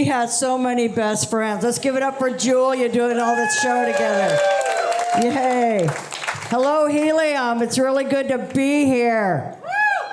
has so many best friends. Let's give it up for Julia doing all this show together. Yay. Hello, Helium. It's really good to be here.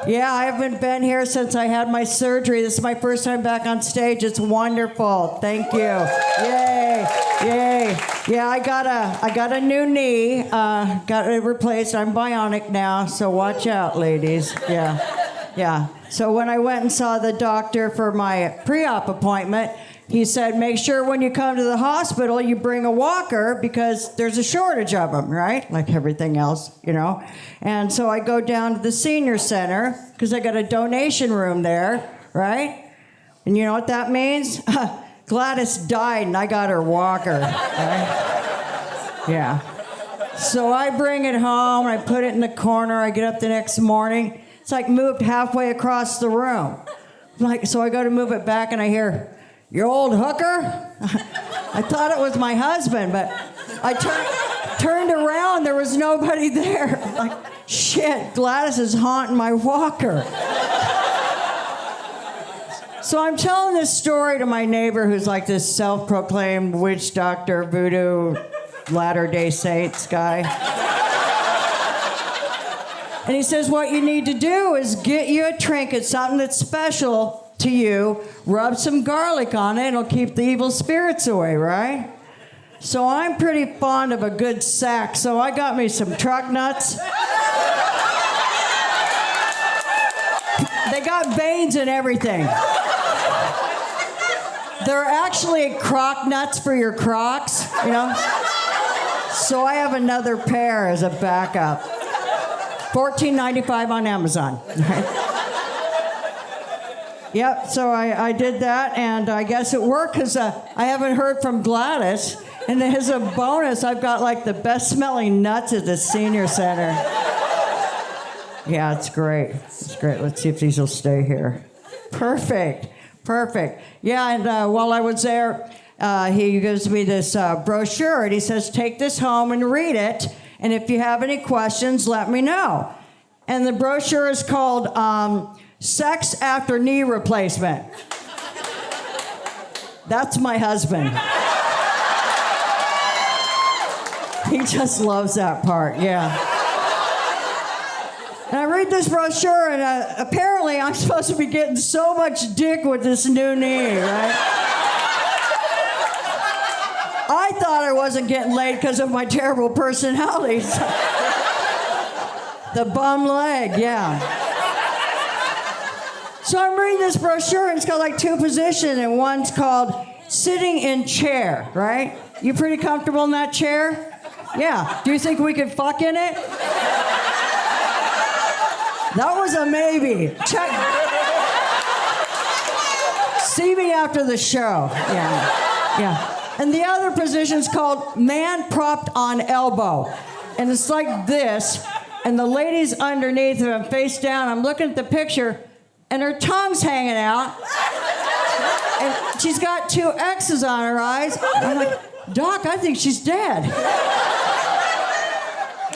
Yeah, I haven't been here since I had my surgery. This is my first time back on stage. It's wonderful. Thank you. Yay. Yay. Yeah, I got a new knee. Got it replaced. I'm bionic now, so watch out, ladies. Yeah. So when I went and saw the doctor for my pre-op appointment, he said, make sure when you come to the hospital, you bring a walker because there's a shortage of them, right? Like everything else, you know? And so I go down to the senior center because I got a donation room there, right? And you know what that means? Gladys died and I got her walker, right? Yeah. So I bring it home, I put it in the corner, I get up the next morning. It's like moved halfway across the room. So I go to move it back and I hear, "You old hooker?" I thought it was my husband, but I turned around, there was nobody there. Like, shit, Gladys is haunting my walker. So I'm telling this story to my neighbor who's like this self-proclaimed witch doctor, voodoo, Latter-day Saints guy. And he says, what you need to do is get you a trinket, something that's special to you, rub some garlic on it, it'll keep the evil spirits away, right? So I'm pretty fond of a good sack, so I got me some truck nuts. They got veins and everything. They're actually croc nuts for your Crocs, you know? So I have another pair as a backup. $14.95 on Amazon. Yep, so I did that, and I guess it worked because I haven't heard from Gladys. And as a bonus, I've got like the best smelling nuts at the senior center. Yeah, it's great. It's great. Let's see if these will stay here. Perfect. Yeah, and while I was there, he gives me this brochure, and he says, take this home and read it. And if you have any questions, let me know. And the brochure is called Sex After Knee Replacement. That's my husband. He just loves that part, yeah. And I read this brochure, and apparently I'm supposed to be getting so much dick with this new knee, right? I thought I wasn't getting laid because of my terrible personality. The bum leg, yeah. So I'm reading this brochure, and it's got like two positions, and one's called sitting in chair, right? You pretty comfortable in that chair? Yeah. Do you think we could fuck in it? That was a maybe. Check. See me after the show. Yeah. And the other position's called man propped on elbow. And it's like this, and the lady's underneath him, face down. I'm looking at the picture, and her tongue's hanging out. And she's got two X's on her eyes. And I'm like, Doc, I think she's dead.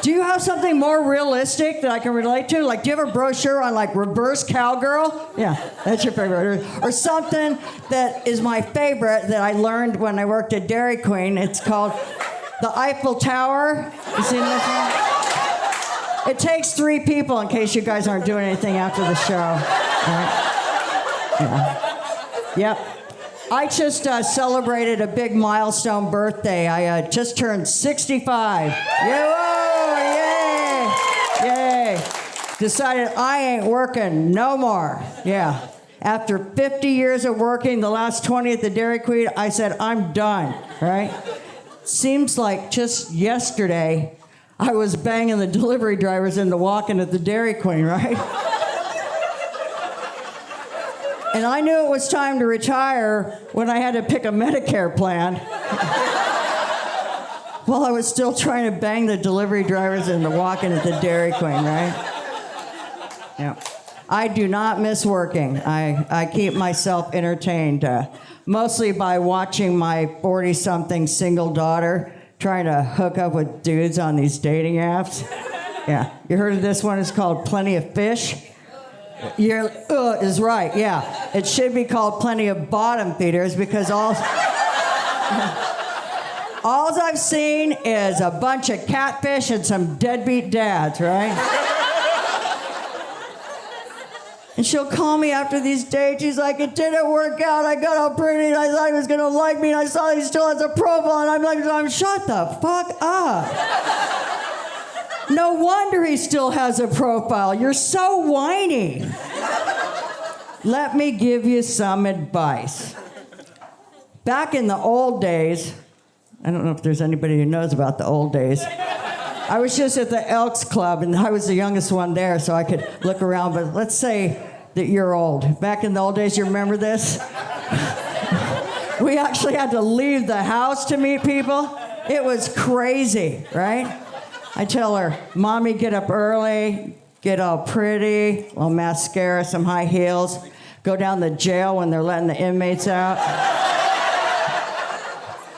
Do you have something more realistic that I can relate to? Like, do you have a brochure on, like, reverse cowgirl? Yeah, that's your favorite. Or something that is my favorite that I learned when I worked at Dairy Queen. It's called the Eiffel Tower. You seen this one? It takes 3 people, in case you guys aren't doing anything after the show. Right? Yeah. Yep. I just celebrated a big milestone birthday. I just turned 65. Yay! Decided I ain't working no more. Yeah. After 50 years of working, the last 20 at the Dairy Queen, I said, I'm done, right? Seems like just yesterday, I was banging the delivery drivers into walking at the Dairy Queen, right? And I knew it was time to retire when I had to pick a Medicare plan. While I was still trying to bang the delivery drivers into walking at the Dairy Queen, right? Yeah. I do not miss working. I keep myself entertained, mostly by watching my 40-something single daughter trying to hook up with dudes on these dating apps. Yeah. You heard of this one? It's called Plenty of Fish. You're, is right, yeah. It should be called plenty of bottom feeders because all I've seen is a bunch of catfish and some deadbeat dads, right? And she'll call me after these dates. She's like, it didn't work out. I got all pretty and I thought he was going to like me and I saw he still has a profile and I'm like, shut the fuck up. No wonder he still has a profile. You're so whiny. Let me give you some advice. Back in the old days, I don't know if there's anybody who knows about the old days. I was just at the Elks Club, and I was the youngest one there, so I could look around. But let's say that you're old. Back in the old days, you remember this? We actually had to leave the house to meet people. It was crazy, right? I tell her, Mommy, get up early, get all pretty, a little mascara, some high heels, go down to jail when they're letting the inmates out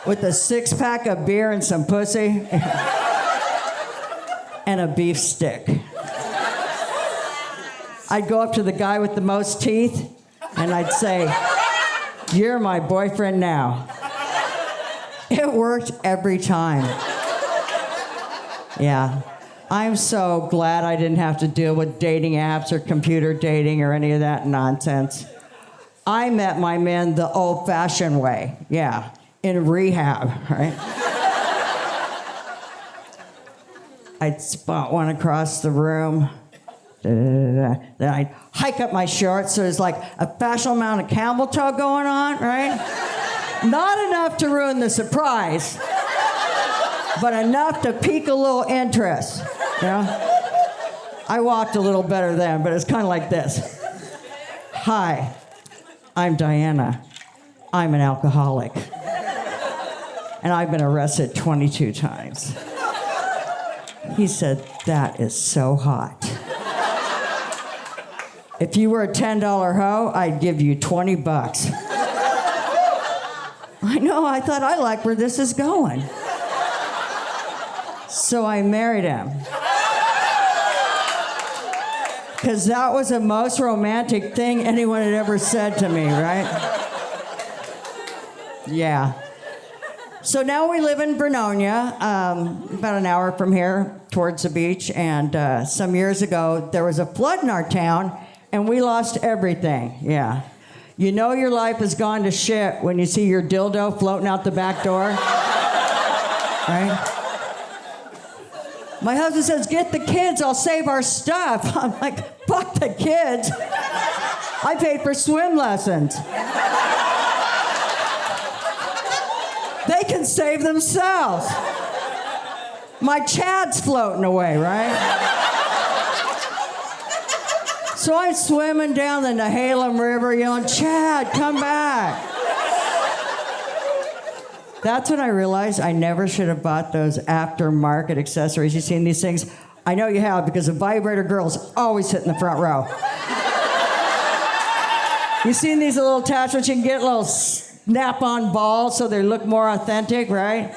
with a six-pack of beer and some pussy. And a beef stick. I'd go up to the guy with the most teeth, and I'd say, you're my boyfriend now. It worked every time. Yeah. I'm so glad I didn't have to deal with dating apps or computer dating or any of that nonsense. I met my man the old-fashioned way, yeah, in rehab, right? I'd spot one across the room. Then I'd hike up my shorts so there's like a fashionable amount of camel toe going on, right? Not enough to ruin the surprise, but enough to pique a little interest, you know? I walked a little better then, but it's kind of like this. Hi, I'm Dianna. I'm an alcoholic. And I've been arrested 22 times. He said, that is so hot. If you were a $10 hoe, I'd give you $20. I know, I thought I like where this is going. So I married him. Because that was the most romantic thing anyone had ever said to me, right? Yeah. So now we live in Vernonia, about an hour from here, towards the beach. And some years ago, there was a flood in our town, and we lost everything. Yeah. You know your life has gone to shit when you see your dildo floating out the back door. Right? My husband says, get the kids, I'll save our stuff. I'm like, fuck the kids. I paid for swim lessons. They can save themselves. My Chad's floating away, right? So I'm swimming down in the Helium River yelling, Chad, come back. That's when I realized I never should have bought those aftermarket accessories. You've seen these things? I know you have, because the vibrator girls always sit in the front row. You've seen these little attachments? You can get little snap-on balls so they look more authentic, right?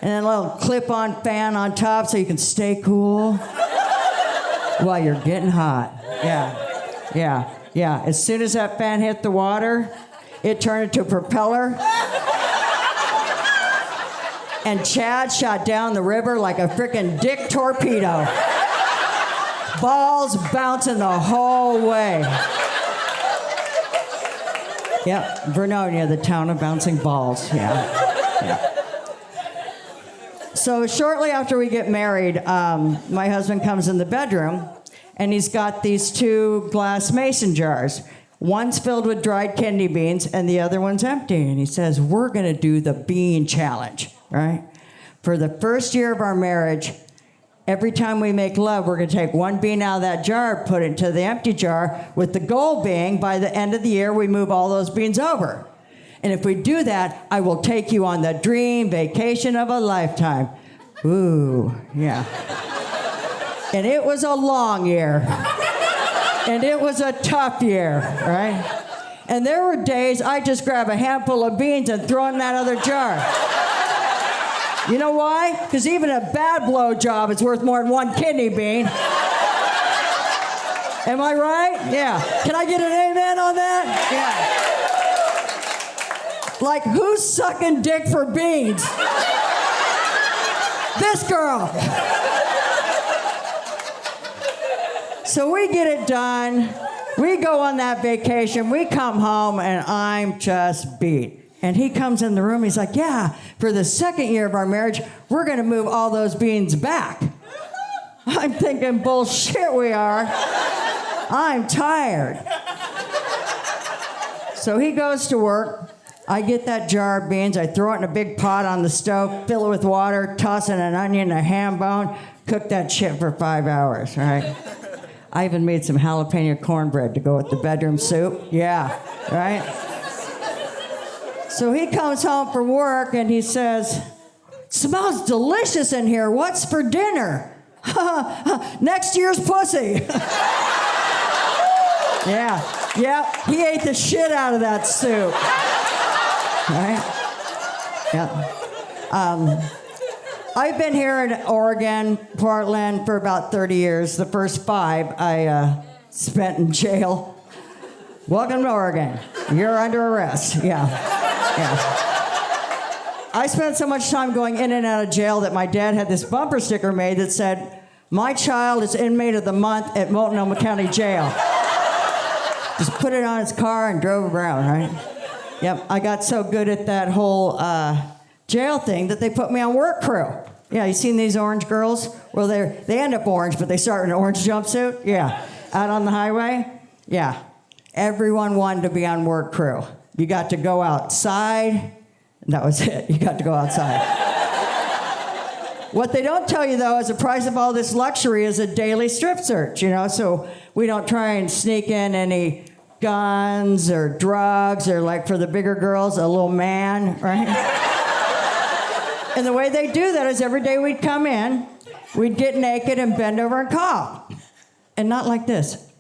And then a little clip-on fan on top so you can stay cool while you're getting hot. Yeah. As soon as that fan hit the water, it turned into a propeller. And Chad shot down the river like a frickin' dick torpedo. Balls bouncing the whole way. Yep, Vernonia, the town of bouncing balls. Yeah. So shortly after we get married, my husband comes in the bedroom, and he's got these two glass mason jars. One's filled with dried kidney beans, and the other one's empty. And he says, we're going to do the bean challenge, right? For the first year of our marriage, every time we make love, we're going to take one bean out of that jar, put it into the empty jar, with the goal being, by the end of the year, we move all those beans over. And if we do that, I will take you on the dream vacation of a lifetime. Ooh, yeah. And it was a long year. And it was a tough year, right? And there were days I just grab a handful of beans and throw in that other jar. You know why? Because even a bad blowjob is worth more than one kidney bean. Am I right? Yeah. Can I get an amen on that? Yeah. Like, who's sucking dick for beans? This girl. So we get it done. We go on that vacation. We come home, and I'm just beat. And he comes in the room. He's like, yeah, for the second year of our marriage, we're going to move all those beans back. I'm thinking, bullshit we are. I'm tired. So he goes to work. I get that jar of beans. I throw it in a big pot on the stove, fill it with water, toss in an onion, a ham bone, cook that shit for 5 hours, right? I even made some jalapeno cornbread to go with the bedroom soup. Yeah, right? So he comes home from work and he says, smells delicious in here. What's for dinner? Next year's pussy. Yeah, he ate the shit out of that soup. Right? Yeah. I've been here in Oregon, Portland, for about 30 years. The first 5 I spent in jail. Welcome to Oregon. You're under arrest. Yeah. I spent so much time going in and out of jail that my dad had this bumper sticker made that said, my child is inmate of the month at Multnomah County Jail. Just put it on his car and drove around, right? Yep, I got so good at that whole jail thing that they put me on work crew. Yeah, you seen these orange girls? Well, they end up orange, but they start in an orange jumpsuit. Yeah, out on the highway. Yeah, everyone wanted to be on work crew. You got to go outside. That was it. You got to go outside. What they don't tell you, though, is the price of all this luxury is a daily strip search, so we don't try and sneak in any guns or drugs or, like, for the bigger girls, a little man, right? And the way they do that is every day we'd come in, we'd get naked and bend over and cough. And not like this.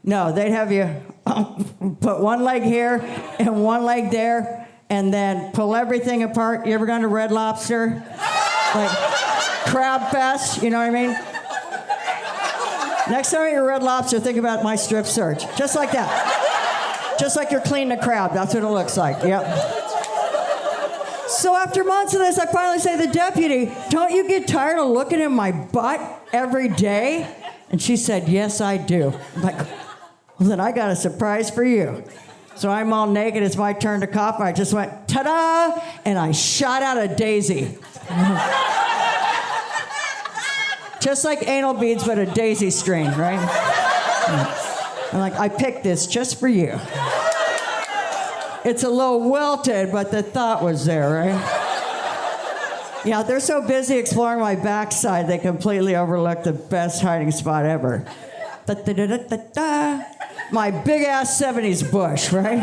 No, they'd have you put one leg here and one leg there and then pull everything apart. You ever gone to Red Lobster? Like Crab Fest, you know what I mean? Next time you're at Red Lobster, think about my strip search. Just like that. Just like you're cleaning a crab. That's what it looks like. Yep. So after months of this, I finally say to the deputy, don't you get tired of looking at my butt every day? And she said, yes, I do. I'm like, well, then I got a surprise for you. So I'm all naked. It's my turn to cough. I just went, ta-da! And I shot out a daisy. Just like anal beads, but a daisy string, right? I'm like, I picked this just for you. It's a little wilted, but the thought was there, right? Yeah, they're so busy exploring my backside, they completely overlook the best hiding spot ever. My big-ass 70s bush, right?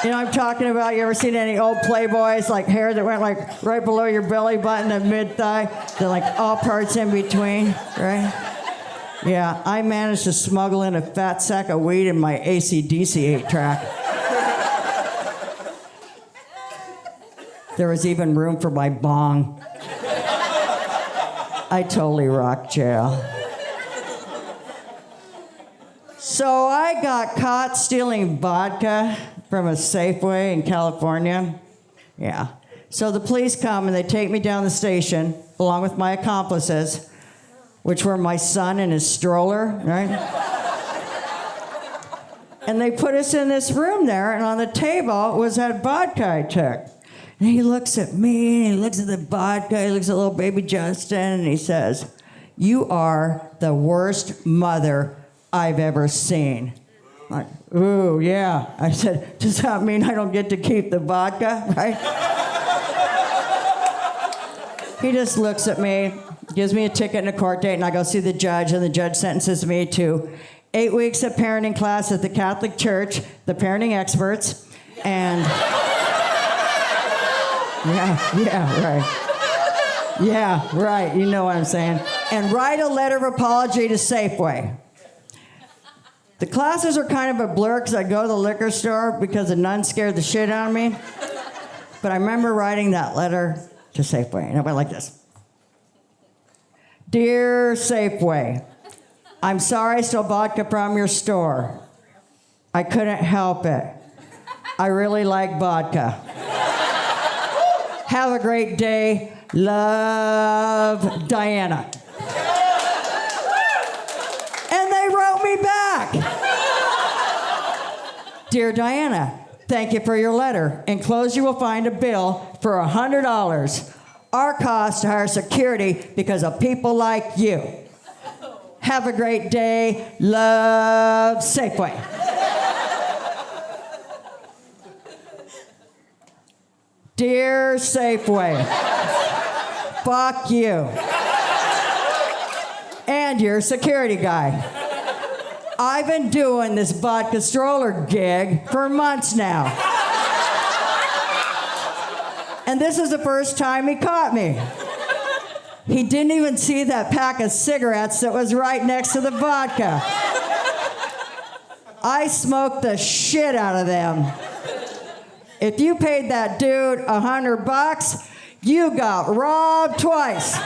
You know what I'm talking about? You ever seen any old Playboys, like hair that went like right below your belly button and mid-thigh? They're like all parts in between, right? Yeah, I managed to smuggle in a fat sack of weed in my AC/DC 8-track. There was even room for my bong. I totally rocked jail. So I got caught stealing vodka from a Safeway in California. Yeah. So the police come and they take me down the station along with my accomplices, which were my son and his stroller, right? And they put us in this room there, and on the table was that vodka I took. And he looks at me, and he looks at the vodka, he looks at little baby Justin, and he says, you are the worst mother I've ever seen. I'm like, ooh, yeah. I said, does that mean I don't get to keep the vodka, right? He just looks at me, gives me a ticket and a court date, and I go see the judge, and the judge sentences me to 8 weeks of parenting class at the Catholic Church, the parenting experts, and... Yeah, right. Yeah, right, you know what I'm saying. And write a letter of apology to Safeway. The classes are kind of a blur because I go to the liquor store because the nun scared the shit out of me. But I remember writing that letter to Safeway, and it went like this. Dear Safeway, I'm sorry I stole vodka from your store. I couldn't help it. I really like vodka. Have a great day. Love, Dianna. And they wrote me back. Dear Dianna, thank you for your letter. Enclosed you will find a bill for $100. Our cost to hire security because of people like you. Have a great day. Love, Safeway. Dear Safeway, fuck you. And your security guy. I've been doing this vodka stroller gig for months now. And this is the first time he caught me. He didn't even see that pack of cigarettes that was right next to the vodka. I smoked the shit out of them. If you paid that dude $100, you got robbed twice.